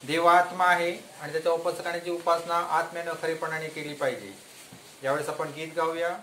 देव आत्मा आहे आणि त्याच्या उपासकांची उपासना आत्म्यानं खरेपणाने केली पाहिजे. यावेळेस आपण गीत गाऊया.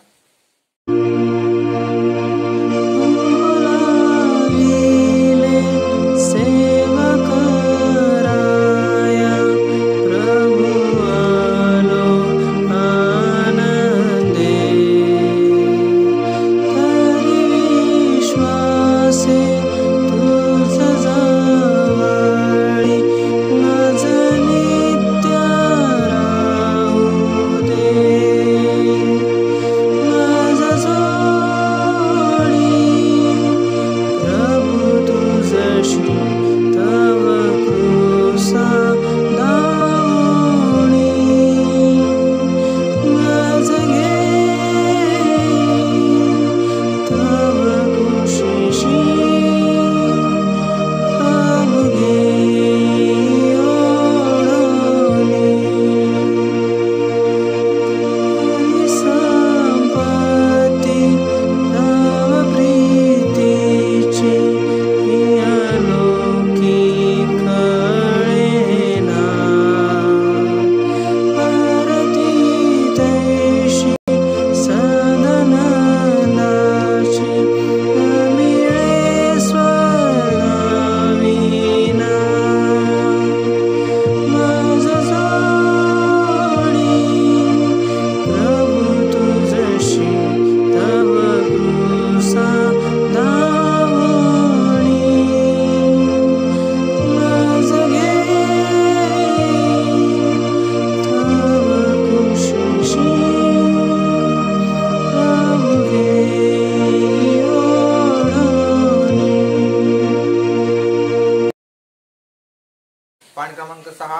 पान क्रमांक 6.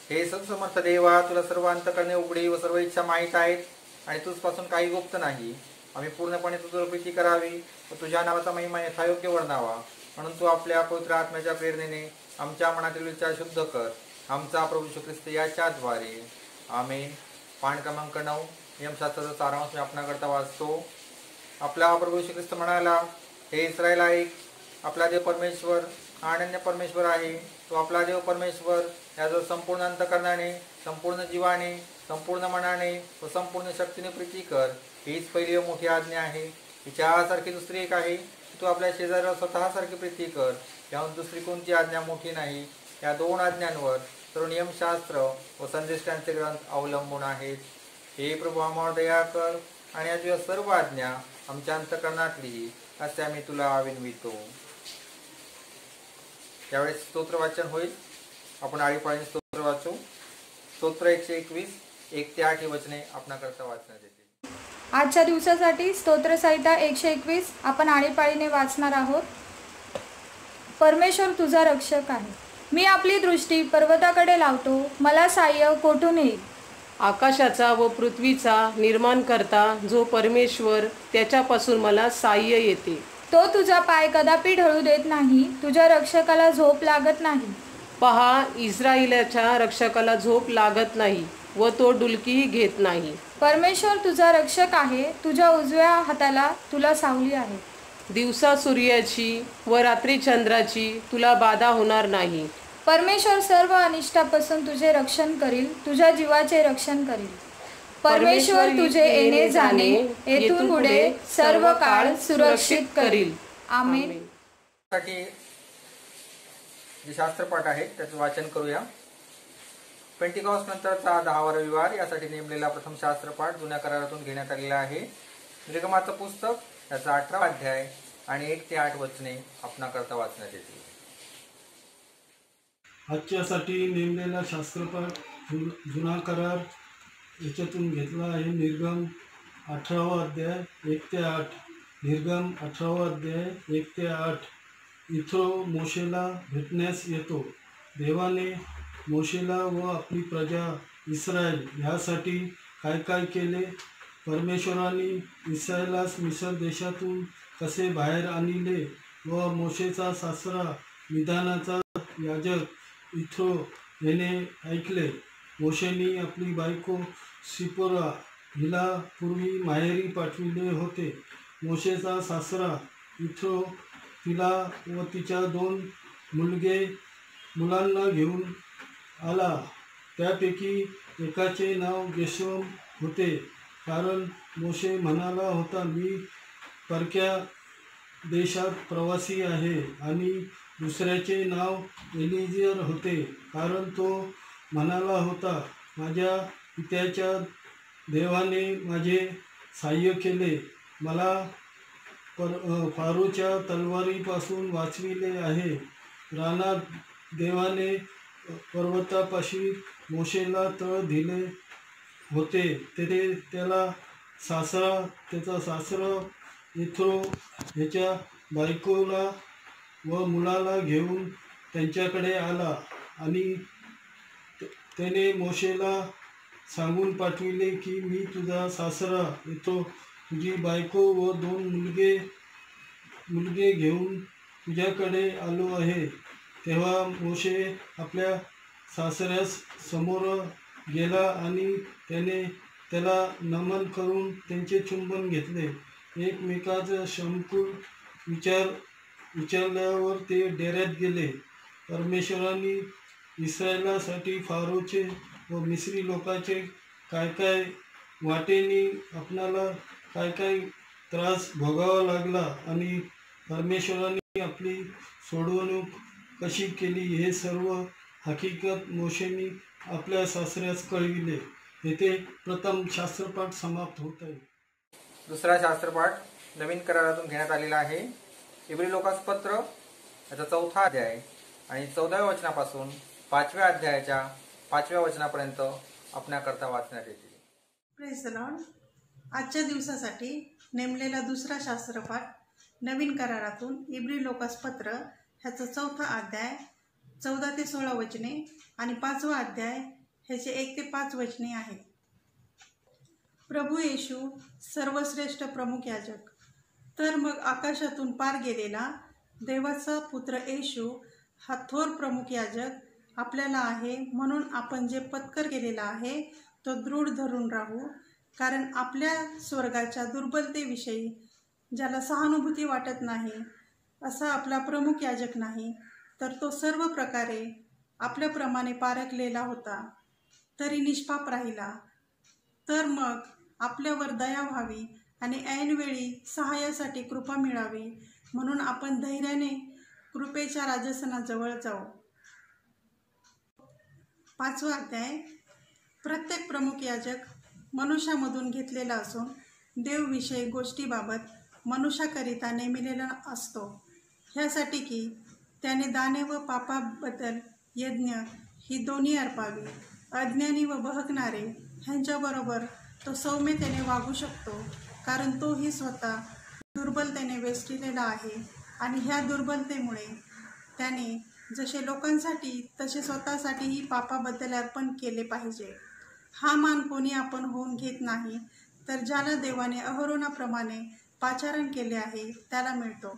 हे समर्थ देवा, तुला सर्व अंतःकरणे उघडी व सर्व इच्छा माहीत आहेत आणि तुझपासून काही गुप्त नाही. आम्ही पूर्णपणे तुझी प्रीती करावी व तुझ्या नावाचा महिमा यथायोग्य वर्णावा, म्हणून तू आपल्या पवित्र आत्म्याच्या प्रेरणेने आमच्या मनातील विचार शुद्ध कर. आमचा प्रभू येशू ख्रिस्त याच्याद्वारे. आमेन. पान क्रमांक 9. नियमशास्त्राचा सारांश मी आपणाकरता वाचतो. आपला प्रभू येशू ख्रिस्त म्हणाला, हे इस्रायल ऐक, आपला देव परमेश्वर अनन्य परमेश्वर आहे. तो आपला देव परमेश्वर याजवळ संपूर्ण अंतःकरणाने, संपूर्ण जीवाने, संपूर्ण मनाने व संपूर्ण शक्तीने प्रीती कर. हीच पहिली व मोठी आज्ञा आहे. हिच्यासारखी दुसरी एक आहे, तू आपल्या शेजाऱ्याला स्वतःसारखी प्रीती कर. याहून दुसरी कोणती आज्ञा मोठी नाही. या 2 आज्ञांवर सर्व नियमशास्त्र व संदेष्टांचे ग्रंथ अवलंबून आहेत. हे प्रभू, आम्हावर दया कर आणि या तुझ्या सर्व आज्ञा आमच्या अंतःकरणातली असे आम्ही तुला विनवितो. यावेळेस स्तोत्र वाचन होईल. आपण आळीपाळीने स्तोत्र वाचू. स्तोत्र 121 1 ते 8 ही वचने आपणाकरता वाचण्यात येतील. आजच्या दिवसासाठी स्तोत्रसंहिता 121 आपण आळीपाळीने वाचणार आहोत. परमेश्वर तुझा रक्षक आहे. मी आपली दृष्टी पर्वताकडे लावतो, मला साह्य कोठून येईल. आकाशाचा व पृथ्वीचा निर्माण करता जो परमेश्वर, त्याच्यापासून मला साह्य येते. तो तुझा पाय कदापि ढळू देत नाही, तुझ्या रक्षकाला झोप लागत नाही. पहा, इस्रायलाच्या रक्षकाला झोप लागत नाही व तो डुलकीही घेत नाही. परमेश्वर तुझा रक्षक आहे, तुझ्या उजव्या हाताला तुला सावली आहे. दिवसा सूर्याची व रात्री चंद्राची तुला बाधा होणार नाही. परमेश्वर सर्व अनिष्टापासून तुझे रक्षण करील, तुझ्या जीवाचे रक्षण करील. परमेश्वर तुझे येणे जाणे येथून पुढे सर्व काळ सुरक्षित करील. आमेन. साठी जे शास्त्रपाठ आहेत त्याचं वाचन करूया. पेंटिकॉस्ट नंतरचा 10वा रविवार यासाठी नेमलेला प्रथम शास्त्रपाठ जुन्या करारातून घेण्यात आलेला आहे. निर्गमाचं पुस्तक त्याचा 18वा अध्याय आणि 1 ते 8 वचने आपणाकरता वाचण्यात येतील. आजच्यासाठी नेमलेला शास्त्रपाठ जुना करार याच्यातून घेतला आहे. निर्गम 18वा अध्याय 1 ते 8. निर्गम 18वा अध्याय 1 ते 8. इथ्रो मोशेला भेटण्यास येतो. देवाने मोशेला व आपली प्रजा इस्रायल ह्यासाठी काय काय केले. परमेश्वराने इस्रायलास मिस्र देशातून कसे बाहेर आणले व मोशेचा सासरा मिदानाचा याजक इथ्रो याने ऐकले. मोशेने आपली बायको सिपोरा हिला पूर्वी माहेरी पाठविले होते. मोशेचा सासरा इथ्रो तिला व तिच्या 2 मुलांना घेऊन आला. त्यापैकी एकाचे नाव गेर्शोम होते, कारण मोशे म्हणाला होता, मी परक्या देशात प्रवासी आहे. आणि दुसऱ्याचे नाव एलिझर होते, कारण तो म्हणाला होता, माझ्या पित्याच्या देवाने माझे सहाय्य केले, मला फारोच्या तलवारीपासून वाचविले आहे. रानात देवाने पर्वतापाशी मोशेला तळ दिले होते, तेथे त्याचा सासरा येथ्रो ह्याच्या बायकोला व मुलाला घेऊन त्यांच्याकडे आला. आणि त्याने मोशेला सांगून पाठविले की मी तुझा सासरा येथ्रो, तुझी बायको व 2 मुलगे घेऊन तुझ्याकडे आलो आहे. तेव्हा मोशे आपल्या सासऱ्यास समोर गेला आणि त्याने त्याला नमन करून त्यांचे चुंबन घेतले. एकमेकाचं शमकूल विचारल्यावर ते डेऱ्यात गेले. परमेश्वराने इस्रायलासाठी फारोचे व मिस्री लोकांचे काय वाटेनी आपणाला काय त्रास भोगावा लागला आणि परमेश्वराने आपली सोडवणूक कशी केली हे सर्व हकीकत मोशेनी आपल्या सासऱ्यास कळविले. येथे प्रथम शास्त्रपाठ समाप्त होत आहे. दुसरा शास्त्रपाठ नवीन करारातून घेण्यात आलेला आहे. इब्री लोकास पत्र याचा 4था अध्याय आणि 14व्या वचनापासून 5व्या अध्यायाच्या 5व्या वचनापर्यंत आपणाकरता वाचण्यात येतील. Praise the Lord. आजच्या दिवसासाठी नेमलेला दुसरा शास्त्रपाठ नवीन करारातून इब्री लोकास पत्र ह्याचं 4था अध्याय 14 ते 16 वचने आणि 5वा अध्याय ह्याचे 1 ते 5 वचने आहेत. प्रभू येशू सर्वश्रेष्ठ प्रमुख याजक. तर मग आकाशातून पार गेलेला देवाचा पुत्र येशू हा थोर प्रमुख याजक आपल्याला आहे, म्हणून आपण जे पत्कर केलेला आहे तो दृढ धरून राहू. कारण आपल्या स्वर्गाच्या दुर्बलतेविषयी ज्याला सहानुभूती वाटत नाही असा आपला प्रमुख याजक नाही, तर तो सर्व प्रकारे आपल्याप्रमाणे पारखलेला होता, तरी निष्पाप राहिला. तर मग आपल्यावर दया व्हावी आणि ऐनवेळी सहाय्यासाठी कृपा मिळावी, म्हणून आपण धैर्याने कृपेच्या राजसनाजवळ जाऊ. 5वा अध्याय. प्रत्येक प्रमुख याजक मनुष्यामधून घेतलेला असून देवविषयी गोष्टीबाबत मनुष्याकरिता नेमिलेला असतो, ह्यासाठी की त्याने दाने व पापाबद्दल यज्ञ ही दोन्ही अर्पावी. अज्ञानी व बहकणारे ह्यांच्याबरोबर तो सौम्यतेने वागू शकतो, कारण तोही स्वतः दुर्बलतेने वेष्टिलेला आहे. आणि ह्या दुर्बलतेमुळे त्याने जसे लोकांसाठी तसे स्वतःसाठीही पापाबद्दल अर्पण केले पाहिजे. हा मान कोणी आपण होऊन घेत नाही, तर ज्याला देवाने अहरोनाप्रमाणे पाचारण केले आहे त्याला मिळतो.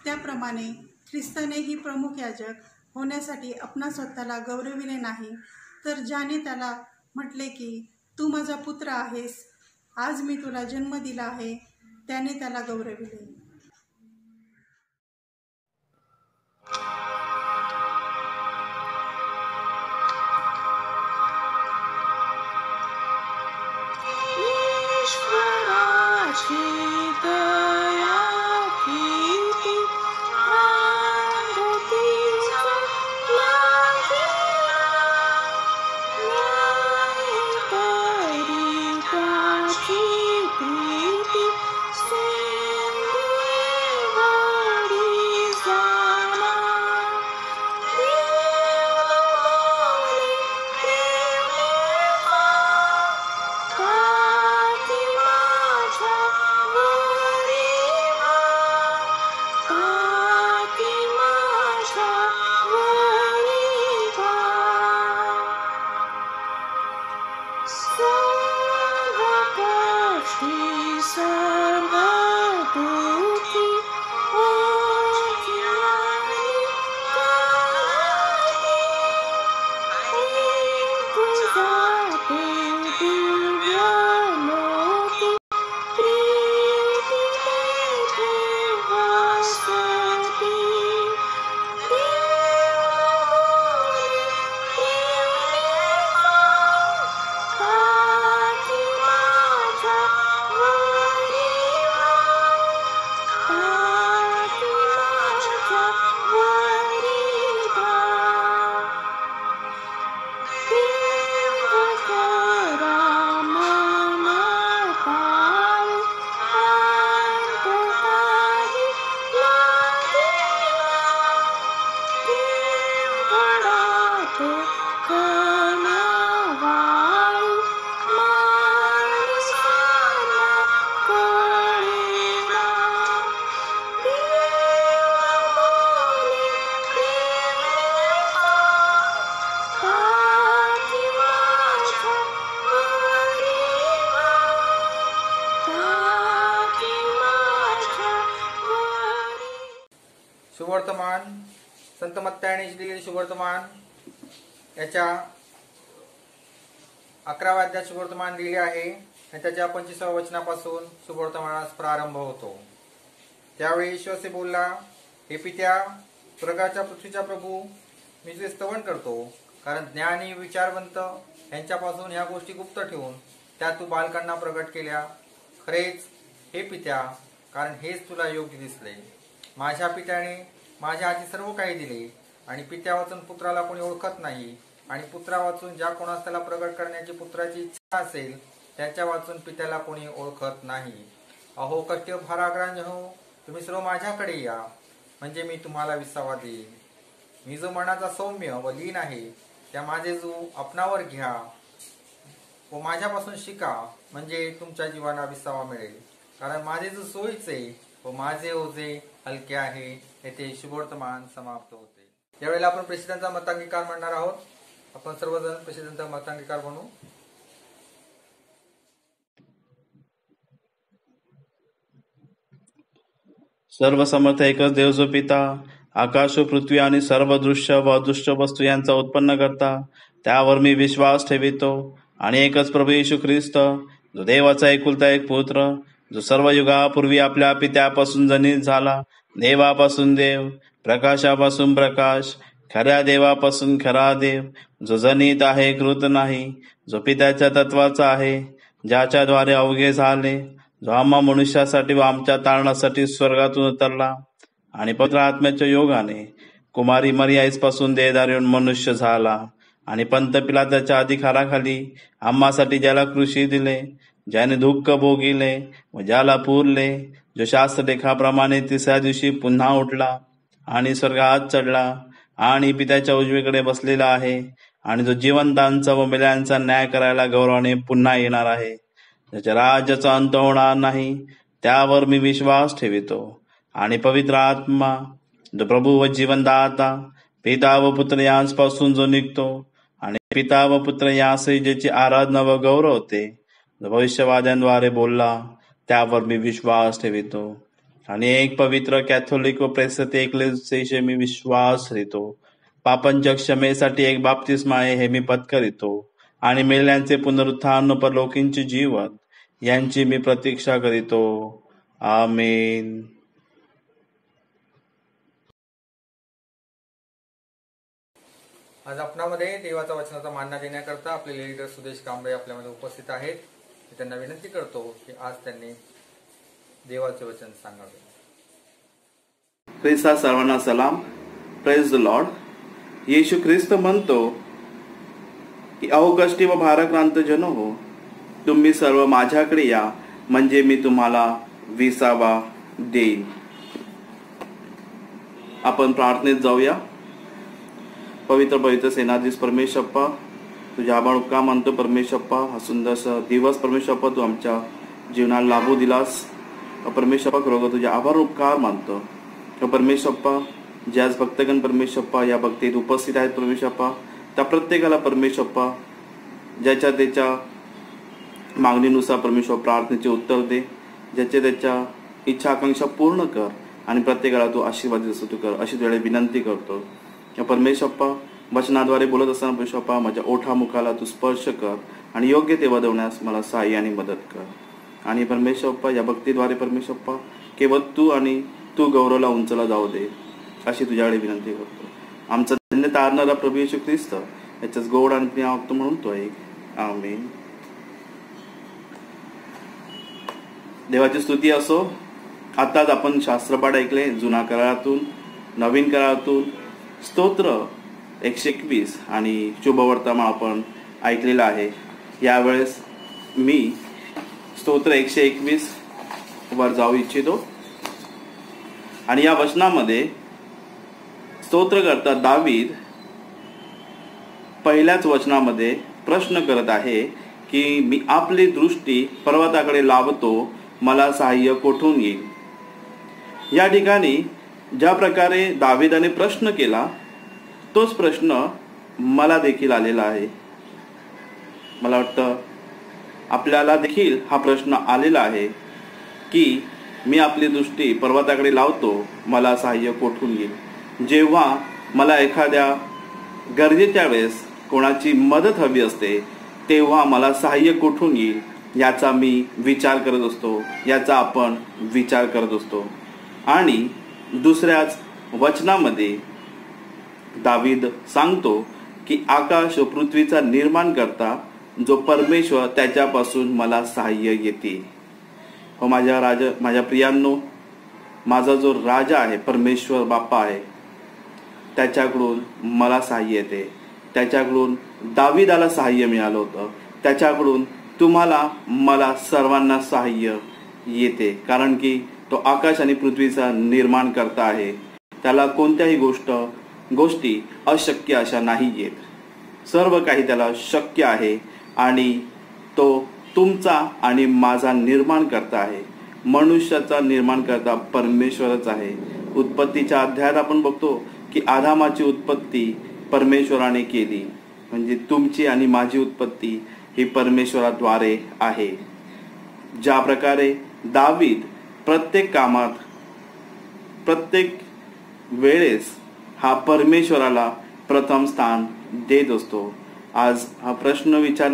त्याप्रमाणे ख्रिस्तानेही प्रमुख याजक होण्यासाठी आपणा स्वतःला गौरविले नाही, तर ज्याने त्याला म्हटले की तू माझा पुत्र आहेस, आज मी तुला जन्म दिला आहे, त्याने त्याला गौरविले. माझ्या शुभवर्तमान संत मत्तायाने दिलेले शुभवर्तमान याच्या 11व्या अध्यायात शुभवर्तमान लिहिले आहे आणि त्याच्या 25व्या वचनापासून शुभवर्तमानास प्रारंभ होतो. त्यावेळी येशू असे बोलला, हे पित्या, स्वर्गाच्या पृथ्वीच्या प्रभू, मी तुझे स्तवन करतो, कारण ज्ञानी विचारवंत यांच्यापासून ह्या गोष्टी गुप्त ठेवून त्या तू बालकांना प्रगट केल्या. खरेच हे पित्या, कारण हेच तुला योग्य दिसले. माझ्या पित्याने माझ्या हाती सर्व काही दिले आणि पित्या वाचून पुत्राला कोणी ओळखत नाही आणि पुत्रा वाचून ज्या कोणास त्याला प्रगट करण्याची पुत्राची इच्छा असेल त्याच्या वाचून पित्याला कोणी ओळखत नाही. अहो कट्य भाराग्रांज हो, तुम्ही सर्व माझ्याकडे या, म्हणजे मी तुम्हाला विसावा देईन. मी जो मनाचा सौम्य व लीन आहे त्या माझे जो आपणावर घ्या व माझ्यापासून शिका, म्हणजे तुमच्या जीवाला विसावा मिळेल. कारण माझे जो सोयीचे व माझे ओझे हलके आहे. येथे शुभवर्तमान समाप्त होते. यावेळेला आपण प्रेसिडेंटचा मतांगीकार म्हणणार आहोत. आपण सर्वजण प्रेसिडेंटचा मतांगीकार म्हणू. सर्व समर्थ एकच देव जो पिता, आकाश व पृथ्वी आणि सर्व दृश्य व अदृश्य वस्तू यांचा उत्पन्न करता, त्यावर मी विश्वास ठेवितो. आणि एकच प्रभू येशू ख्रिस्त, जो देवाचा एकुलता एक पुत्र, जो सर्व युगापूर्वी आपल्या पित्यापासून जनित झाला, देवापासून देव, प्रकाशापासून प्रकाश, खऱ्या देवापासून खरा देव, जो जनित आहे कृत नाही, जो पित्याच्या तत्वाचा आहे, ज्याच्याद्वारे अवघे झाले, जो आम्हा मनुष्यासाठी व आमच्या तारणासाठी स्वर्गातून उतरला आणि पवित्र आत्म्याच्या योगाने कुमारी मरियाईपासून देहधारी मनुष्य झाला आणि पंत पिलाताच्या अधिकाराखाली आम्हासाठी ज्याला कृषी दिले, ज्याने दुःख भोगिले व ज्याला पुरले, जो शास्त्रलेखाप्रमाणे तिसऱ्या दिवशी पुन्हा उठला आणि स्वर्गात चढला आणि पित्याच्या उजवीकडे बसलेला आहे आणि जो जिवंतांचा व मेल्यांचा न्याय करायला गौरवाने पुन्हा येणार आहे, ज्याच्या राज्याचा अंत होणार नाही, त्यावर मी विश्वास ठेवितो. आणि पवित्र आत्मा, जो प्रभू व जीवनदाता, पिता व पुत्र यांपासून जो निघतो आणि पिता व पुत्र यासही ज्याची आराधना व गौरव होते, जो भविष्यवाद्यांद्वारे बोलला, त्यावर मी विश्वास ठेवितो. आणि एक पवित्र कॅथोलिक व प्रेरित एकलेसियाशी मी विश्वास ठेवितो. पापांच्या क्षमेसाठी एक बाप्तिस्मा आहे हे मी पत्करितो. आणि मेल्यांचे पुनरुत्थान, परलोकींचे जीवन यांची मी प्रतीक्षा करीतो. आमेन. आज आपणामध्ये देवाचा वचनाचा मानना देण्याकरता आपले लीडर सुदेश कांबळे आपल्यामध्ये उपस्थित आहेत. मी त्यांना विनंती करतो की आज त्यांनी देवाचे वचन सांगावे. ख्रिस्ता सर्वांना सलाम. Praise the Lord. येशू ख्रिस्त म्हणतो की अहो कष्टी व भाराक्रांत जन हो, तुम्ही सर्व माझ्याकडे या, म्हणजे मी तुम्हाला विसावा देईन. आपण प्रार्थनेत जाऊया. पवित्र पवित्र सेनाधीश परमेश्वप्पा, तुझ्या आभार उपकार मानतो. परमेश्वप्पा, हा सुंदरसा दिवस परमेश्वप्पा तू आमच्या जीवनाला लाभू दिलास. परमेश्वप्पा खरोखर तुझ्या आभार उपकार मानतो. परमेश्वप्पा, ज्याच भक्तगण परमेश्वप्पा या भक्तीत उपस्थित आहेत परमेश्वप्पा, त्या प्रत्येकाला परमेश्वप्पा ज्याच्या त्याच्या मागणीनुसार परमेश्वर प्रार्थनेचे उत्तर दे. ज्याच्या त्याच्या इच्छा आकांक्षा पूर्ण कर आणि प्रत्येकाला तू आशीर्वाद असं तू कर, अशी तुझ्याकडे विनंती करतो. परमेश्वप्पा, वचनाद्वारे बोलत असताना परमेश्वप्पा माझ्या ओठामुखाला तू स्पर्श कर आणि योग्य ते वदवण्यास मला सहाय्य आणि मदत कर. आणि परमेश्वप्पा, या भक्तीद्वारे परमेश्वप्पा केवळ तू आणि तू गौरवला उंचला जाऊ दे, अशी तुझ्याकडे विनंती करतो. आमचा धन्य तारणारा प्रभू येशू ख्रिस्त याच्याच गोड आणि प्रिय वागतो म्हणून तो आहे. आमेन. देवाची स्तुती असो. आताच आपण शास्त्रपाठ ऐकले, जुना करारातून, नवीन करारातून स्तोत्र 121 आणि शुभवर्तमान आपण ऐकलेलं आहे. यावेळेस मी स्तोत्र 121 वर जाऊ इच्छितो. आणि या वचनामध्ये स्तोत्रकर्ता दावीद पहिल्याच वचनामध्ये प्रश्न करत आहे की मी आपली दृष्टी पर्वताकडे लावतो, मला सहाय्य कोठून येईल. या ठिकाणी ज्या प्रकारे दावीदाने प्रश्न केला तोच प्रश्न मला देखील आलेला आहे. मला वाटतं आपल्याला देखील हा प्रश्न आलेला आहे की मी आपली दृष्टी पर्वताकडे लावतो, मला सहाय्य कोठून येईल. जेव्हा मला एखाद्या गरजेच्या वेळेस कोणाची मदत हवी असते, तेव्हा मला सहाय्य कुठून येईल याचा मी विचार करत असतो, याचा आपण विचार करत असतो. आणि दुसऱ्याच वचनामध्ये दावीद सांगतो की आकाश व पृथ्वीचा निर्माण करता जो परमेश्वर, त्याच्यापासून मला सहाय्य येते. व माझ्या प्रियांनो, माझा जो राजा आहे, परमेश्वर बाप्पा आहे, त्याच्याकडून मला सहाय्य येते. त्याच्याकडून दावीदाला सहाय्य मिळालं होतं, त्याच्याकडून तुम्हाला मला सर्वांना सहाय्य येते. कारण की तो आकाश आणि पृथ्वीचा निर्माण करता आहे. त्याला कोणत्याही गोष्टी अशक्य अशा नाही येत. सर्व काही त्याला शक्य आहे आणि तो तुमचा आणि माझा निर्माण करता आहे. मनुष्याचा निर्माण करता परमेश्वरच आहे. उत्पत्तीच्या अध्यायात आपण बघतो की आदामाची उत्पत्ती परमेश्वराने केली. म्हणजे तुमची आणि माझी उत्पत्ती ही परमेश्वराद्वारे आहे. ज्या प्रकारे दावीद प्रत्येक कामात, प्रत्येक वेळेस हा परमेश्वराला प्रथम स्थान देत असतो. आज हा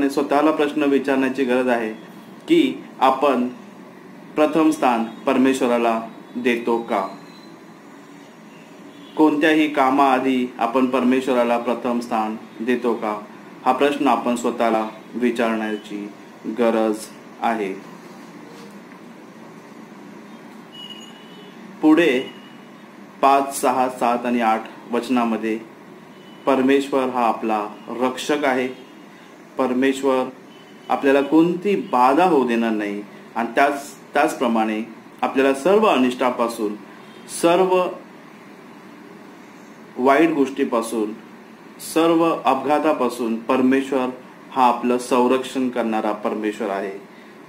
स्वतःला प्रश्न विचारण्याची गरज आहे की आपण प्रथम स्थान परमेश्वराला देतो का? कोणत्याही कामाआधी आपण परमेश्वराला प्रथम स्थान देतो का? हा प्रश्न आपण स्वतःला विचारण्याची गरज आहे. पुढे 5, 6, 7 आणि 8 वचनामध्ये परमेश्वर हा आपला रक्षक आहे. परमेश्वर आपल्याला कोणती बाधा होऊ देणार नाही आणि त्याचप्रमाणे आपल्याला सर्व अनिष्टापासून, सर्व वाईट गोष्टीपासून, सर्व अपघातापासून परमेश्वर हा आपलं संरक्षण करणारा परमेश्वर आहे,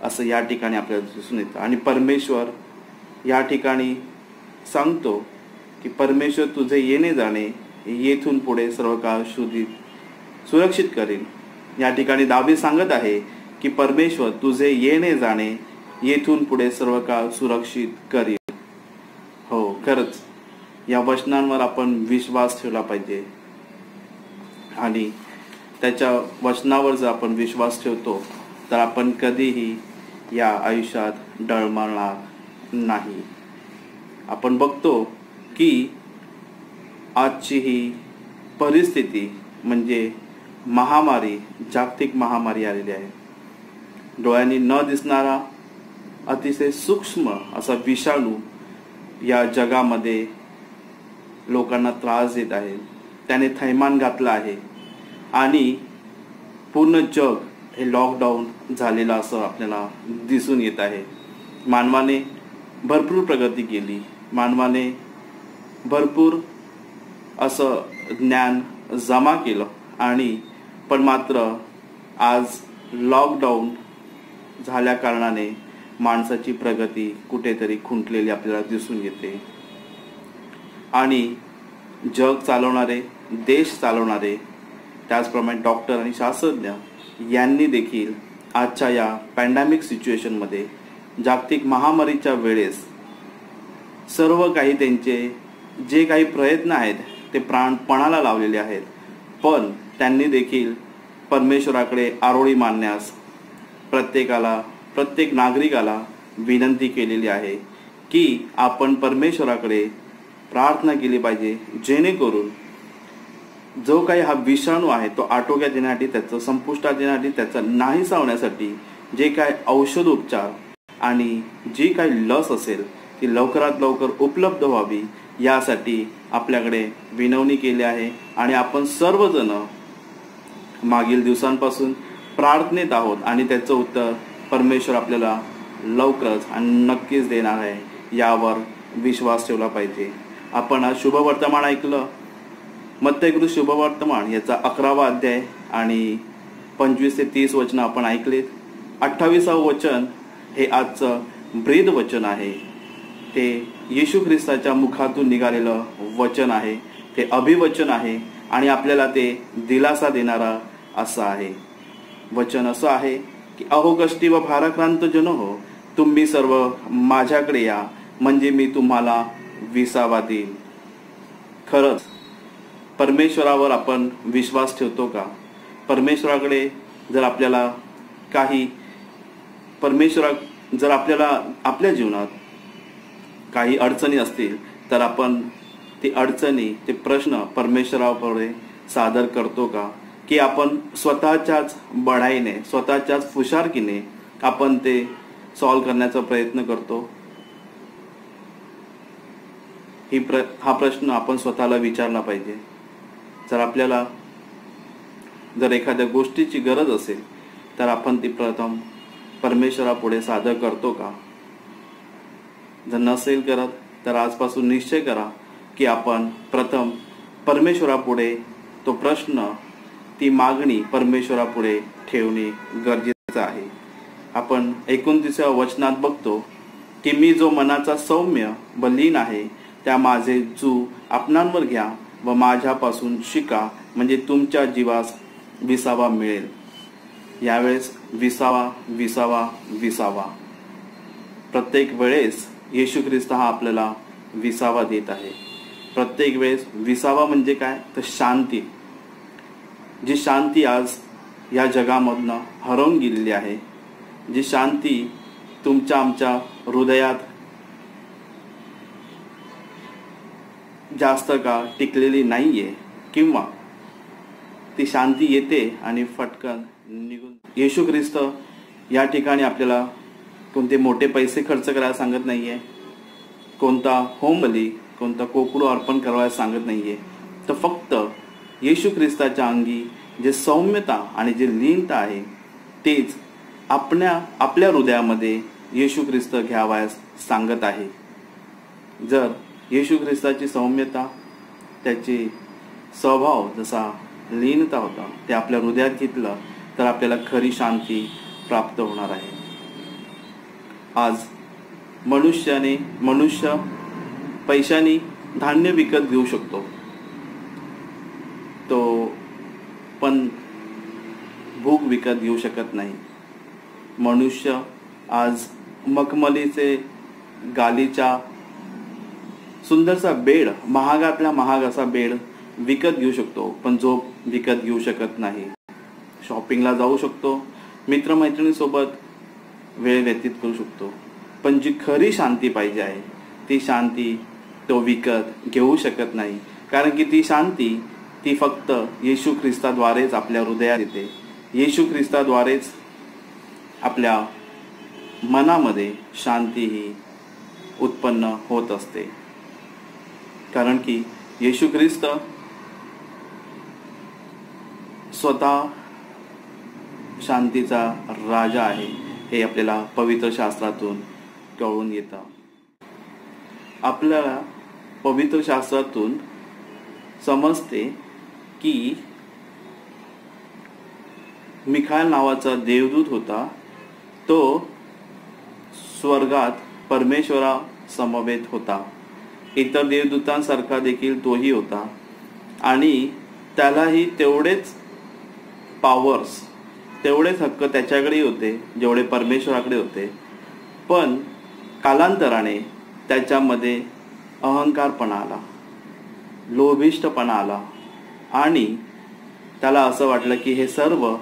असं या ठिकाणी आपल्याला दिसून येतं. आणि परमेश्वर या ठिकाणी सांगतो की परमेश्वर तुझे येणे जाणे येथून पुढे सर्व काळ सुरक्षित करेल. या ठिकाणी दावीद सांगत आहे की परमेश्वर तुझे येणे जाणे येथून पुढे सर्व काळ सुरक्षित करेल. हो, खरंच या वचनांवर आपण विश्वास ठेवला पाहिजे आणि त्याच्या वचनावर जर आपण विश्वास ठेवतो तर आपण कधीही या आयुष्यात डळमळणार नाही. आपण बघतो की आजची ही परिस्थिती म्हणजे महामारी, जागतिक महामारी आलेली आहे. डोळ्यांनी न दिसणारा अतिशय सूक्ष्म असा विषाणू या जगामध्ये लोकांना त्रास देत आहे. त्याने थैमान घातलं आहे आणि पूर्ण जग हे लॉकडाऊन झालेलं असं आपल्याला दिसून येत आहे. मानवाने भरपूर प्रगती केली, मानवाने भरपूर असं ज्ञान जमा केलं आणि पण मात्र आज लॉकडाऊन झाल्या कारणाने माणसाची प्रगती कुठेतरी खुंटलेली आपल्याला दिसून येते. आणि जग चालवणारे, देश चालवणारे, त्याचप्रमाणे डॉक्टर आणि शास्त्रज्ञ यांनी देखील आजच्या या पॅन्डेमिक सिच्युएशनमध्ये, जागतिक महामारीच्या वेळेस सर्व काही त्यांचे जे काही प्रयत्न आहेत ते प्राणपणाला लावलेले आहेत. पण त्यांनी देखील परमेश्वराकडे आरोळी मानण्यास प्रत्येक नागरिकाला विनंती केलेली आहे की आपण परमेश्वराकडे प्रार्थना केली पाहिजे, जेणेकरून जो काही हा विषाणू आहे तो आटोक्यात येण्यासाठी, त्याचं संपुष्टात येण्यासाठी, त्याचं नाहीसा होण्यासाठी जे काही औषध उपचार आणि जी काही लस असेल ती लवकरात लवकर उपलब्ध व्हावी यासाठी आपल्याकडे विनवणी केली आहे. आणि आपण सर्वजण मागील दिवसांपासून प्रार्थनेत आहोत आणि त्याचं उत्तर परमेश्वर आपल्याला लवकरच आणि नक्कीच देणार आहे, यावर विश्वास ठेवला पाहिजे. आपण आज शुभवर्तमान ऐकलं, मत्तेकृत शुभवर्तमान याचा 11वा अध्याय आणि 25 ते 30 वचनं आपण ऐकलेत. 28व वचन हे आजचं ब्रीद वचन आहे. ते येशू ख्रिस्ताच्या मुखातून निघालेलं वचन आहे, ते अभिवचन आहे आणि आपल्याला ते दिलासा देणारा असं आहे. वचन असं आहे की अहो कष्टी व भाराक्रांत जन हो, तुम्ही सर्व माझ्याकडे या, म्हणजे मी तुम्हाला विसावा देईन. खरंच परमेश्वरावर आपण विश्वास ठेवतो का? परमेश्वराकडे जर आपल्याला काही जर आपल्याला आपल्या जीवनात काही अडचणी असतील तर आपण ती अडचणी, ते प्रश्न परमेश्वरापुढे सादर करतो का? की आपण स्वतःच्याच बढाईने, स्वतःच्याच हुशारकीने आपण ते सॉल्व करण्याचा प्रयत्न करतो? हा प्रश्न आपण स्वतःला विचारला पाहिजे. जर आपल्याला जर एखाद्या गोष्टीची गरज असेल तर आपण ती प्रथम परमेश्वरापुढे सादर करतो का? जर नसेल करत तर आजपासून निश्चय करा की आपण प्रथम परमेश्वरापुढे तो प्रश्न, ती मागणी परमेश्वरापुढे ठेवणे गरजेचं आहे. आपण 29व्या वचनात बघतो की मी जो मनाचा सौम्य व लीन आहे त्या माझे जू आपणांवर घ्या व माझ्यापासून शिका, म्हणजे तुमच्या जीवास विसावा मिळेल. यावेळेस विसावा विसावा विसावा. प्रत्येक वेळेस येशू ख्रिस्त हा आपल्याला विसावा देत आहे. प्रत्येक वेळेस विसावा म्हणजे काय? तर शांती. जी शांती आज या जगामधनं हरवून गेलेली आहे, जी शांती तुमच्या आमच्या हृदयात जास्त काळ टिकलेली नाहीये, किंवा ती शांती येते आणि फटकन निघून. येशू ख्रिस्त या ठिकाणी आपल्याला कोणते मोठे पैसे खर्च करायला सांगत नाहीये, कोणता होम बली, कोणता कोकडू अर्पण करायला सांगत नाहीये. तर फक्त येशू ख्रिस्ताच्या अंगी जे सौम्यता आणि जे लीनता आहे तेच आपल्या हृदयामध्ये येशू ख्रिस्त घ्यावयास सांगत आहे. जर येशू ख्रिस्ताची सौम्यता, त्याची स्वभाव जसा लीनता होता ते आपल्या हृदयात घेतलं तर आपल्याला खरी शांती प्राप्त होणार आहे. आज मनुष्य पैशाने धान्य विकत घेऊ शकतो, तो पण भूक विकत घेऊ शकत नाही. मनुष्य आज मखमलीचे गालीचा सुंदरसा बेड, महागातला महाग असा बेड विकत घेऊ शकतो, पण झोप विकत घेऊ शकत नाही. शॉपिंगला जाऊ शकतो, मित्रमैत्रिणींसोबत वेळ व्यतीत करू शकतो, पण जी खरी शांती पाहिजे आहे ती शांती तो विकत घेऊ शकत नाही. कारण की ती शांती ती फक्त येशू ख्रिस्ताद्वारेच आपल्या हृदयात येते. येशू ख्रिस्ताद्वारेच आपल्या मनामध्ये शांती ही उत्पन्न होत असते. कारण की येशू ख्रिस्त स्वतः शांतीचा राजा आहे, हे आपल्याला पवित्र शास्त्रातून कळून येतं. आपल्याला पवित्र शास्त्रातून समजते की मिखाएल नावाचा देवदूत होता, तो स्वर्गात परमेश्वरा समवेत होता. इतर देवदूतांसारखा देखील तोही होता आणि त्यालाही तेवढेच पॉवर्स, तेवढेच हक्क त्याच्याकडे होते जेवढे परमेश्वराकडे होते. पण कालांतराने त्याच्यामध्ये अहंकारपणा आला, लोभिष्टपणा आला आणि त्याला असं वाटलं की हे सर्व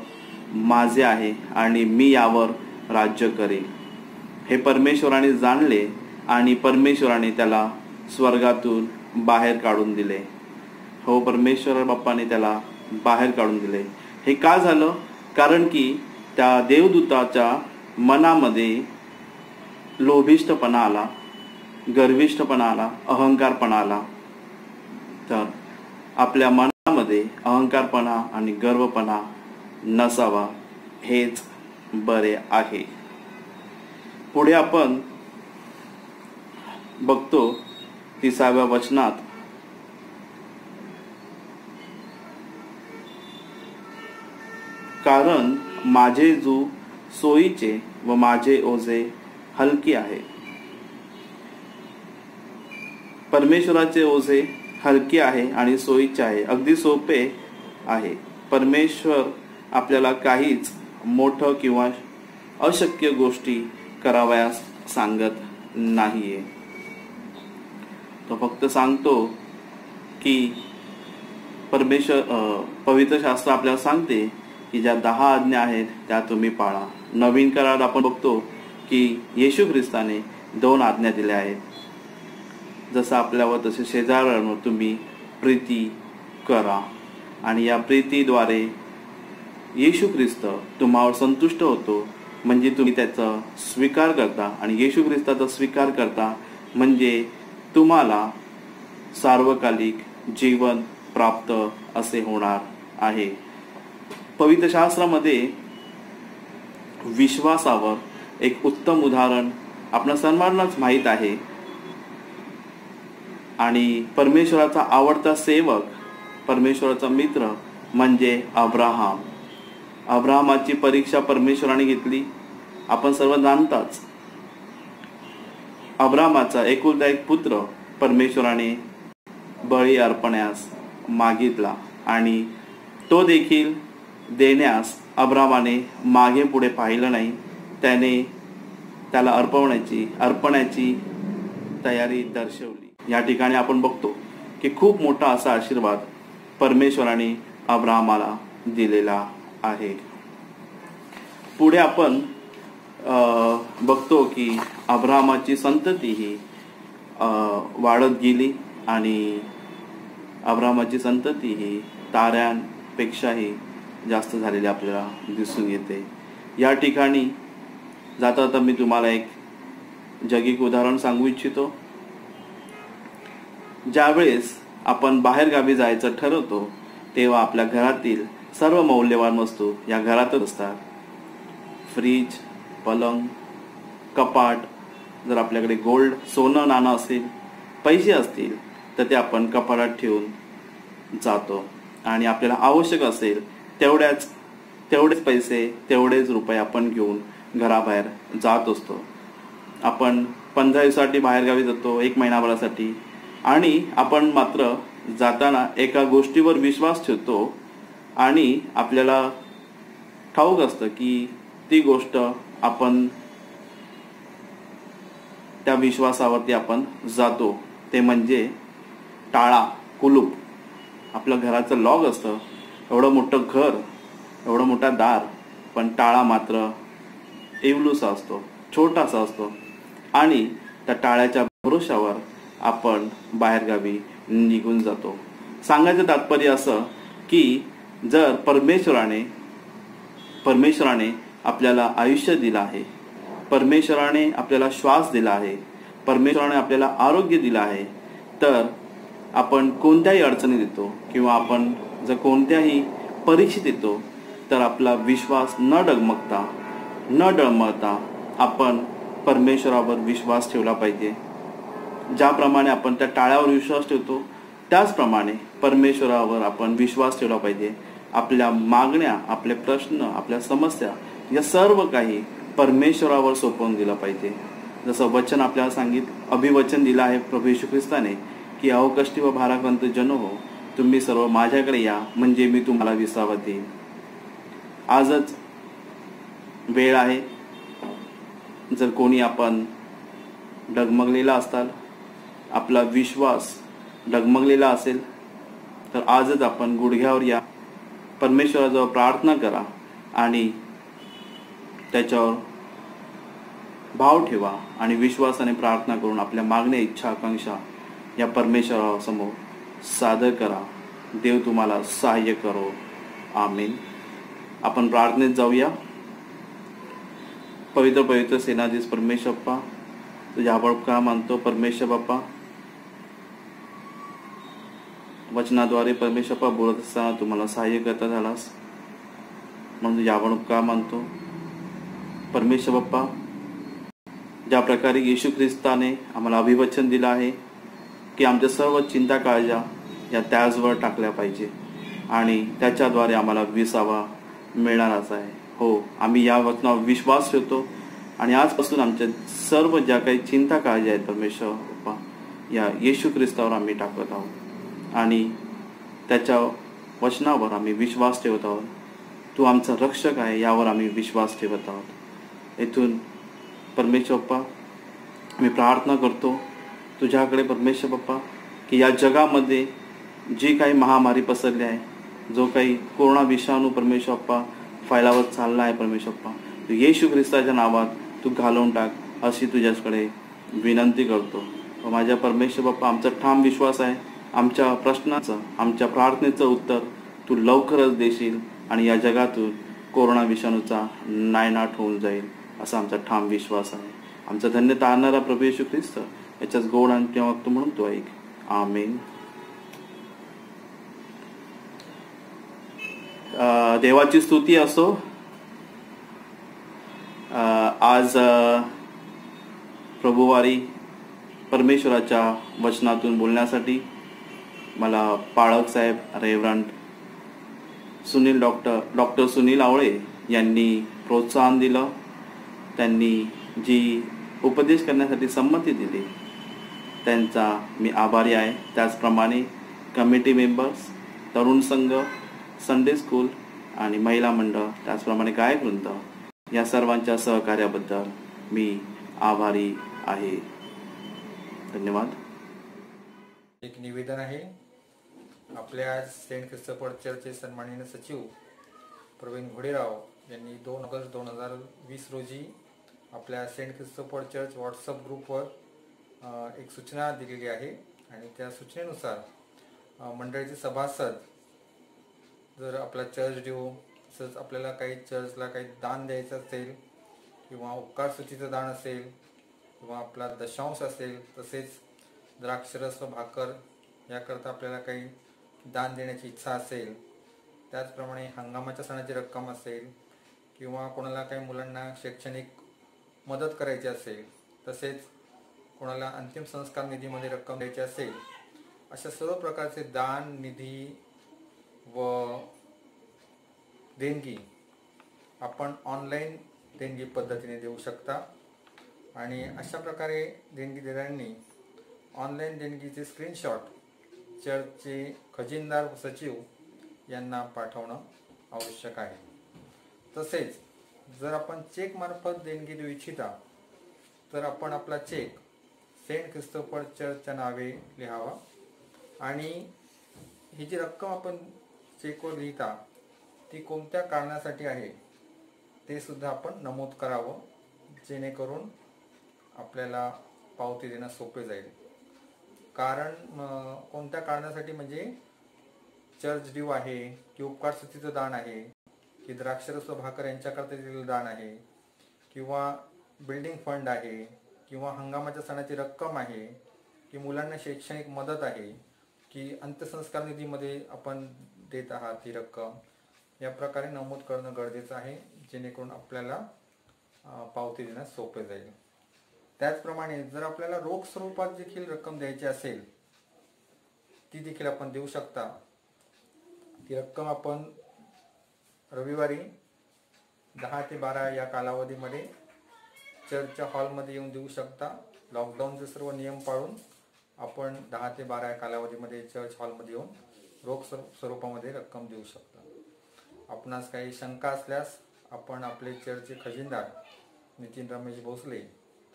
माझे आहे आणि मी यावर राज्य करेन. हे परमेश्वराने जाणले आणि परमेश्वराने त्याला स्वर्गातून बाहेर काढून दिले. हो, परमेश्वर बाप्पाने त्याला बाहेर काढून दिले. हे का झालं? कारण की त्या देवदूताच्या मनामध्ये लोभिष्टपणा आला, गर्विष्ठपणा आला, अहंकारपणा आला. तर आपल्या मनामध्ये अहंकारपणा आणि गर्वपणा नसावा हेच बरे आहे. पुढे आपण बघतो 30व्या वचनात, कारण माझे जू सोयीचे व माझे ओझे हलके आहे. परमेश्वराचे ओझे हलके आहे आणि सोयीचे आहे, अगदी सोपे आहे. परमेश्वर आपल्याला काहीच मोठं किंवा अशक्य गोष्टी करावयास सांगत नाहीये. तो फक्त सांगतो की पवित्र शास्त्र आपल्याला सांगते की ज्या 10 आज्ञा आहेत त्या तुम्ही पाळा. नवीन करारात आपण बघतो की येशू ख्रिस्ताने 2 आज्ञा दिल्या आहेत. जसं आपल्यावर तसे शेजाऱ्यांवर तुम्ही प्रीती करा. आणि या प्रीतीद्वारे येशू ख्रिस्त तुम्हावर संतुष्ट होतो. म्हणजे तुम्ही त्याचा स्वीकार करता आणि येशू ख्रिस्ताचा स्वीकार करता म्हणजे तुम्हाला सार्वकालिक जीवन प्राप्त असे होणार आहे. पवित्र शास्त्रामध्ये विश्वासावर एक उत्तम उदाहरण आपल्या सर्वांनाच माहीत आहे. आणि परमेश्वराचा आवडता सेवक, परमेश्वराचा मित्र म्हणजे अब्राहम. अब्राहमाची परीक्षा परमेश्वराने घेतली. आपण सर्व जाणताच. अब्राहमाचा एकुलता एक पुत्र परमेश्वराने बळी अर्पण्यास मागितला आणि तो देखील देण्यास अब्राहमाने मागे पुढे पाहिलं नाही. त्याने त्याला अर्पण्याची तयारी दर्शवली. या ठिकाणी आपण बघतो की खूप मोठा असा आशीर्वाद परमेश्वराने अब्राहमाला दिलेला आहे. पुढे आपण बघतो की अब्राहमाची संतती ही वाढत गेली आणि अब्राहमाची संतती ही ताऱ्यांपेक्षाही जास्त झालेली आपल्याला दिसून येते. या ठिकाणी जाता जाता मी तुम्हाला एक जगिक उदाहरण सांगू इच्छितो. ज्यावेळेस आपण बाहेरगावी जायचं ठरवतो तेव्हा आपल्या घरातील सर्व मौल्यवान वस्तू या घरातच असतात. फ्रीज, पलंग, कपाट. जर आपल्याकडे गोल्ड, सोनं नाणं असेल, पैसे असतील तर ते आपण कपाटात ठेवून जातो. आणि आपल्याला आवश्यक असेल तेवढेच पैसे, तेवढेच रुपये आपण घेऊन घराबाहेर जात असतो. आपण 15 दिवसासाठी बाहेरगावी जातो, 1 महिनाभरासाठी. आणि आपण मात्र जाताना एका गोष्टीवर विश्वास ठेवतो आणि आपल्याला ठाऊक असतं की ती गोष्ट आपण त्या विश्वासावरती आपण जातो. ते म्हणजे टाळा, कुलूप. आपलं घराचं लॉक असतं. एवढं मोठं घर, एवढं मोठा दार, पण टाळा मात्र एवलूसा असतो, छोटासा असतो. आणि त्या टाळ्याच्या भरोशावर आपण बाहेरगावी निघून जातो. सांगायचं तात्पर्य असं की जर परमेश्वराने आपल्याला आयुष्य दिलं आहे, परमेश्वराने आपल्याला श्वास दिला आहे, परमेश्वराने आपल्याला आरोग्य दिलं आहे, तर आपण कोणत्याही अडचणीत येतो किंवा आपण जर कोणत्याही परीक्षेत येतो तर आपला विश्वास न डळमळता आपण परमेश्वरावर विश्वास ठेवला पाहिजे. ज्याप्रमाणे आपण त्या टाळ्यावर विश्वास ठेवतो त्याचप्रमाणे परमेश्वरावर आपण विश्वास ठेवला पाहिजे. आपल्या मागण्या, आपले प्रश्न, आपल्या समस्या या सर्व काही परमेश्वरावर सोपवून दिलं पाहिजे. जसं वचन आपल्याला अभिवचन दिलं आहे प्रभू येशू ख्रिस्ताने की अहो कष्टी व भाराक्रांत जन हो, तुम्ही सर्व माझ्याकडे या म्हणजे मी तुम्हाला विसावा देईन. आजच वेळ आहे. जर कोणी आपण डगमगलेला असताल, आपला विश्वास डगमगलेला असेल तर आजच आपण गुडघ्यावर या, परमेश्वराजवळ प्रार्थना करा आणि त्याच्यावर भाव ठेवा आणि विश्वासाने प्रार्थना करून आपल्या मागण्या, इच्छा, आकांक्षा या परमेश्वरासमोर सादर करा. देव तुम्हाला सहाय्य करो. आमीन. आपण प्रार्थनेत जाऊया. पवित्र सेनाधीश परमेश्वर बाप्पा, तुझ्या उपकार मानतो. परमेश्वर बाप्पा, वचनाद्वारे परमेश्वर बाप्पा बोलत असताना तुम्हाला सहाय्य करता झालास म्हणून तुझ्या उपकार मानतो. परमेश्वर बाप्पा, ज्या प्रकारे येशू ख्रिस्ताने आम्हाला अभिवचन दिलं आहे की आमच्या सर्व चिंता काळजा या त्याचवर टाकल्या पाहिजे आणि त्याच्याद्वारे आम्हाला विसावा मिळणारच आहे. हो, आम्ही या वचनावर विश्वास ठेवतो आणि आजपासून आमच्या सर्व ज्या काही चिंता काळजी आहेत परमेश्वर बाप्पा या येशू ख्रिस्तावर आम्ही टाकत आहोत आणि त्याच्या वचनावर आम्ही विश्वास ठेवत आहोत. तू आमचा रक्षक आहे यावर आम्ही विश्वास ठेवत आहोत. येथून परमेश्वर बाप्पा मी प्रार्थना करतो तुझ्याकडे परमेश्वर बाप्पा की या जगामध्ये जी काही महामारी पसरली आहे, जो काही कोरोना विषाणू परमेश्वर बाप्पा फैलावत चालला आहे परमेश्वर बाप्पा, तू येशू ख्रिस्ताच्या नावात तू घालवून टाक अशी तुझ्याकडे विनंती करतो. माझ्या परमेश्वर बाप्पा आमचा ठाम विश्वास आहे आमच्या प्रश्नाचं आमच्या प्रार्थनेचं उत्तर तू लवकरच देशील आणि या जगातून कोरोना विषाणूचा नायनाट होऊन जाईल असा आमचा ठाम विश्वास आहे. आमचा धन्यता आणणारा प्रभू येशू ख्रिस्त याच्याच गोड आणि तेव्हा तू म्हणून तो ऐक. आमेन. देवाची स्तुती असो. आज प्रभुवारी परमेश्वराच्या वचनातून बोलण्यासाठी मला पाळक साहेब रेव्हरंड डॉक्टर सुनील आवळे यांनी प्रोत्साहन दिलं. त्यांनी जी उपदेश करण्यासाठी संमती दिली त्यांचा मी आभारी आहे. त्याचप्रमाणे कमिटी मेंबर्स, तरुण संघ, संडे स्कूल आणि महिला मंडळ, त्याचप्रमाणे गायकवृंद या सर्वांच्या सहकार्याबद्दल मी आभारी आहे. धन्यवाद. एक निवेदन आहे. आपल्या सेंट ख्रिस्तोफर चर्चचे सन्माननीय सचिव प्रवीण घोडेराव यांनी 2 ऑगस्ट 2020 रोजी आपल्या सेंट ख्रिस्तोफर चर्च व्हॉट्सअप ग्रुपवर एक सूचना दिलेली आहे आणि त्या सूचनेनुसार मंडळीचे सभासद जर आपला चर्च ड्यू, तसंच आपल्याला काही चर्चला काही दान द्यायचं असेल किंवा उपकार सूचीचं दान असेल किंवा आपला दशांश असेल, तसेच द्राक्षरस व भाकर याकरता आपल्याला काही दान देण्याची इच्छा असेल, त्याचप्रमाणे हंगामाच्या सणाची रक्कम असेल किंवा कोणाला काही मुलांना शैक्षणिक मदत करायची असेल, तसेच कोणाला अंतिम संस्कार निधीमध्ये रक्कम द्यायची असेल, अशा सर्व प्रकारचे दान, निधी व देणगी आपण ऑनलाईन देणगी पद्धतीने देऊ शकता. आणि अशा प्रकारे देणगी देणाऱ्यांनी ऑनलाईन देणगीचे स्क्रीनशॉट चर्चचे खजिनदार व सचिव यांना पाठवणं आवश्यक आहे. तसेच जर आपण चेकमार्फत देणगी देऊ इच्छिता तर आपण आपला चेक सेंट ख्रिस्तोफर चर्चच्या नावे लिहावा आणि ही जी रक्कम आपण चेकवर लिहिता ती कोणत्या कारणासाठी आहे ते सुद्धा आपण नमूद करावं, जेणेकरून आपल्याला पावती देणं सोपे जाईल. कारण कोणत्या कारणासाठी म्हणजे चर्च ड्यू आहे की उपकार सूचीचं दान आहे की द्राक्षरस व भाकर यांच्याकरता दिलेलं दान आहे किंवा बिल्डिंग फंड आहे किंवा हंगामाच्या सणाची रक्कम आहे की मुलांना शैक्षणिक मदत आहे की अंत्यसंस्कार निधीमध्ये आपण देत आहात ही रक्कम, या प्रकारे नमूद करणं गरजेचं आहे, जेणेकरून आपल्याला पावती देण्यास सोपे जाईल. त्याचप्रमाणे जर आपल्याला रोख स्वरूपात देखील रक्कम द्यायची असेल ती देखील आपण देऊ शकता. ती रक्कम आपण रविवारी 10 ते 12 या कालावधीमध्ये चर्चच्या हॉलमध्ये येऊन देऊ शकता. लॉकडाऊनचे सर्व नियम पाळून आपण 10 ते 12 या कालावधीमध्ये चर्च हॉलमध्ये येऊन रोख स्वरूपामध्ये रक्कम देऊ शकता. आपणास काही शंका असल्यास आपण आपले चर्चचे खजिनदार नितीन रमेश भोसले,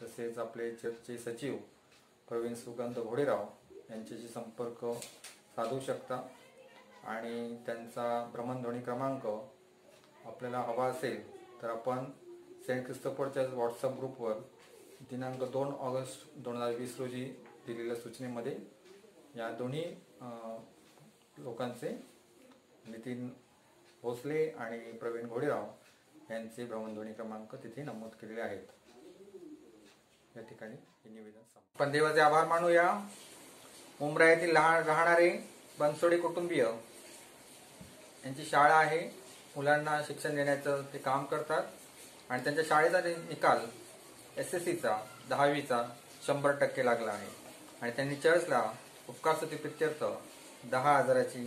तसेच आपले चर्चचे सचिव प्रवीण सुगंध घोडेराव यांच्याशी संपर्क साधू शकता आणि त्यांचा भ्रमणध्वनी क्रमांक आपल्याला हवा असेल तर आपण सेंट ख्रिस्तोफरच्या व्हॉट्सअप ग्रुपवर दिनांक 2 ऑगस्ट 2020 रोजी दिलेल्या सूचनेमध्ये या दोन्ही लोकांचे, नितीन भोसले आणि प्रवीण घोडेराव यांचे भ्रमणध्वनी क्रमांक तिथे नमूद केलेले आहेत. या ठिकाणी हे निवेदन आपण देवाचे आभार मानूया. मुंब्रा येथील राहणारे बनसोडे कुटुंबीय यांची शाळा आहे. मुलांना शिक्षण देण्याचं ते काम करतात आणि त्यांच्या शाळेचा निकाल SSCचा 10वीचा 100% लागला आहे आणि त्यांनी चर्चला उपकार स्तुती प्रित्यर्थ 10,000ची